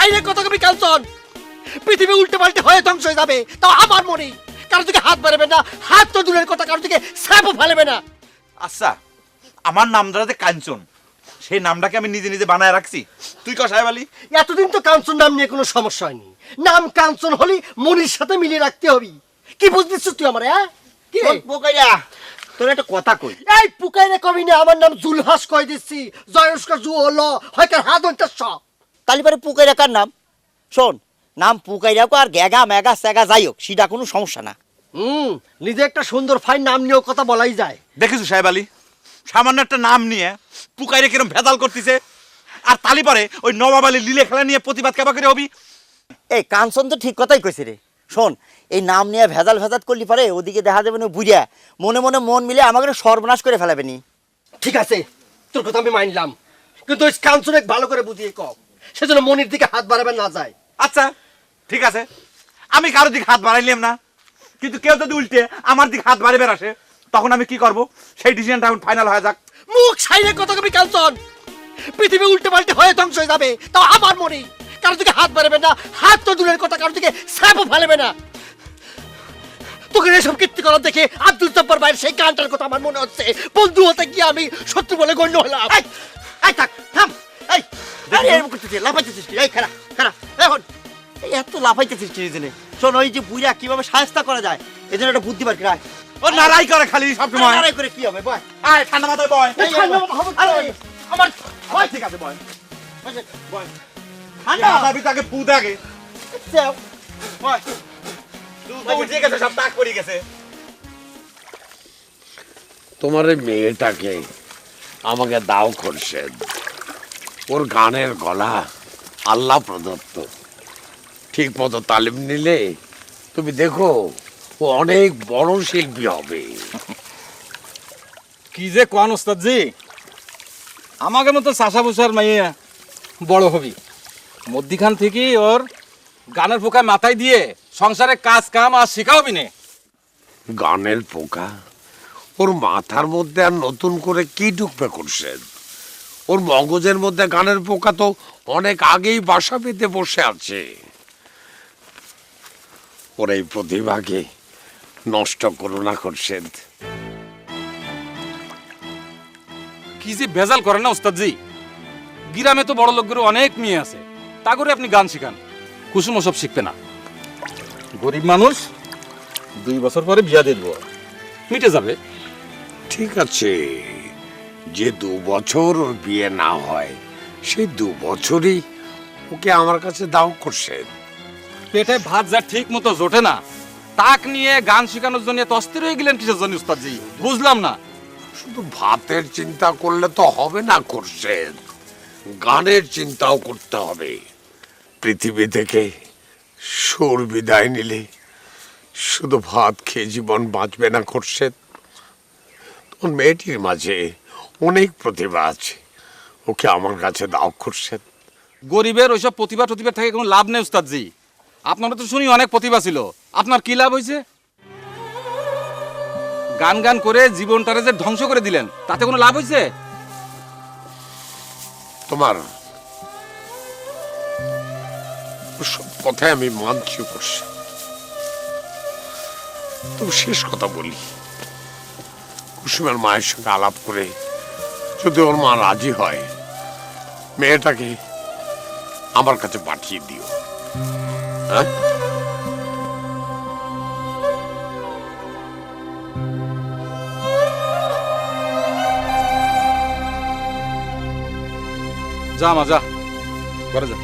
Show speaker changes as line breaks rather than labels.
ছাইরে কত কবি কাঞ্চন, পৃথিবী উল্টে পাল্টে হয়ে ধ্বংস হয়ে যাবে, তাও আমার মনে। কারো দিকে হাত বাড়াবে না, হাত তো দূরের কথা, কারো দিকে স্যাপও ফেলবে না।
আচ্ছা, আমার নামটা যে কাঞ্চন, সেই নামটাকে আমি নিজে নিজে বানায় রাখছি। তুই ক সাহেব আলী?
এতদিন তো কাঞ্চন নাম নিয়ে কোনো সমস্যা হয়নি, নাম কাঞ্চন হলি মনির সাথে মিলিয়ে রাখতে হবে। কি বুঝছিস তুই আমার? হ্যাঁ কি রে
পোকাইয়া, তোর একটা কথা কই।
এই পুকাইরে কবি না, আমার নাম জুলহাস কই দিচ্ছি। জয়স্কর জু হলো হয়কার হাত অন্টার সব।
তালিবারে পুকাই রাখার নাম শোন, নাম পুকাই রাখো আর গ্যাগা ম্যাগা স্যাগা যাই হোক, সেটা কোনো সমস্যা না।
নিজে একটা সুন্দর ফাইন নাম নিয়েও কথা বলাই যায়।
দেখেছো সাহেব আলী, সামান্য একটা নাম নিয়ে পুকাইরে কিরম ভেজাল করতেছে। আর তালিবারে ওই নবাব আলী লীলে খেলা নিয়ে প্রতিবাদ কেবা করে হবি।
এই কাঞ্চন তো ঠিক কথাই কইছে রে। শোন, এই নাম নিয়ে ভেজাল ভেজাল করলি পারে ওদিকে দেখা যাবে না বুঝিয়া মনে মনে মন মিলে আমাকে সর্বনাশ করে ফেলাবে নি।
ঠিক আছে, তোর কথা আমি মানলাম, কিন্তু ওই কাঞ্চন ভালো করে বুঝিয়ে কম, সেজন্য মনির দিকে হাত বাড়াবে না যায়।
আচ্ছা ঠিক আছে, আমি কারোর দিকে হাত বাড়াইলাম না, কিন্তু কেউ যদি উল্টে আমার দিকে হাত বাড়িয়ে আসে, তখন আমি কি করব? সেই ডিসিশনটা এখন ফাইনাল হয়ে যাক।
মুখ ছাইরে কত কবি কাঞ্চন, পৃথিবী উল্টে পাল্টে হয়ে ধ্বংস হয়ে যাবে, তাও আমার মনে। কারো দিকে হাত বাড়াবে না, হাত তো দূরের কথা, কারো দিকে স্যাপও ফেলবে না। তোকে এসব কীর্তি করার দেখে আব্দুল জব্বার ভাইয়ের সেই গানটার কথা আমার মনে হচ্ছে। বন্ধু হতে গিয়ে আমি শত্রু বলে গণ্য হলাম।
এই থাক থাম, এই আরে এরকম করতেছিস, লাফাইতেছিস কি? এই খারা খারা এখন এই এত লাফাইতেছিস কি জেনে? শোন, ওই যে বুইরা কিভাবে সাহায্য করা যায় এজন্য একটা বুদ্ধি বার করা।
ও নারাই করে খালি সব সময়।
লড়াই করে কি হবে? বয়
আয় ঠান্ডা মাথায় বয়।
এই ঠান্ডা মাথা হবে
আরে
কি?
আমার বয়, ঠিক আছে বয়। বয়। মাথা পিতাকে পু দাগে। বয়। তুই তো উঠে গেছে, সব তাক পড়ে গেছে।
তোমার এই মেয়েটাকে আমাকে দাও খোরশেদ। ওর গানের গলা আল্লাহ প্রদত্ত, ঠিক মতো তালিম নিলে তুমি দেখো ও অনেক বড় শিল্পী হবে।
কি যে কোন ওস্তাদ জি, আমাকে মতো চাষা বসার মাইয়া বড় হবি, মধ্যিখান থেকে ওর গানের পোকা মাথায় দিয়ে সংসারে কাজ কাম আর শেখা হবি নে।
গানের পোকা? ওর মাথার মধ্যে আর নতুন করে কি ঢুকবে খোরশেদ? ওর মগজের মধ্যে গানের পোকা তো অনেক আগেই বাসা পেতে বসে আছে। ওর এই প্রতিভাকে নষ্ট করো না খোরশেদ।
কি যে ভেজাল করেন না ওস্তাদ জি, গ্রামে তো বড় লোকগুলো অনেক মেয়ে আছে, তা করে আপনি গান শিখান, কুসুম সব শিখবে না। গরিব মানুষ, 2 বছর পরে বিয়া দিয়ে দেবো, মিটে যাবে।
ঠিক আছে, যে 2 বছর ওর বিয়ে না হয় সেই 2 বছরই ওকে আমার কাছে দাও খোরশেদ।
পেটে ভাত যা ঠিক মতো জোটে না, তাক নিয়ে গান শেখানোর জন্য এত অস্থির হয়ে গেলেন কিসের জন্য ওস্তাদ জি? বুঝলাম না।
শুধু ভাতের চিন্তা করলে তো হবে না খোরশেদ, গানের চিন্তাও করতে হবে। পৃথিবী থেকে সুর বিদায় নিলে শুধু ভাত খেয়ে জীবন বাঁচবে না খোরশেদ। তোর মেয়েটির মাঝে অনেক প্রতিভা আছে, ওকে আমার কাছে দাও খোরশেদ।
গরিবের ওইসব প্রতিভা টতিভা থেকে কোনো লাভ নেই ওস্তাদ জি। আপনারা তো শুনি অনেক প্রতিভা ছিল, আপনার কি লাভ হয়েছে? গান গান করে জীবনটারে যে ধ্বংস করে দিলেন, তাতে কোনো লাভ হয়েছে?
তোমার সব কথাই আমি মানছি খোরশেদ, তবু শেষ কথা বলি, কুসুমের মায়ের সঙ্গে আলাপ করে যদি ওর মা রাজি হয়, মেয়েটাকে আমার কাছে পাঠিয়ে দিও। হ্যাঁ,
যা মা যা, ঘরে যা।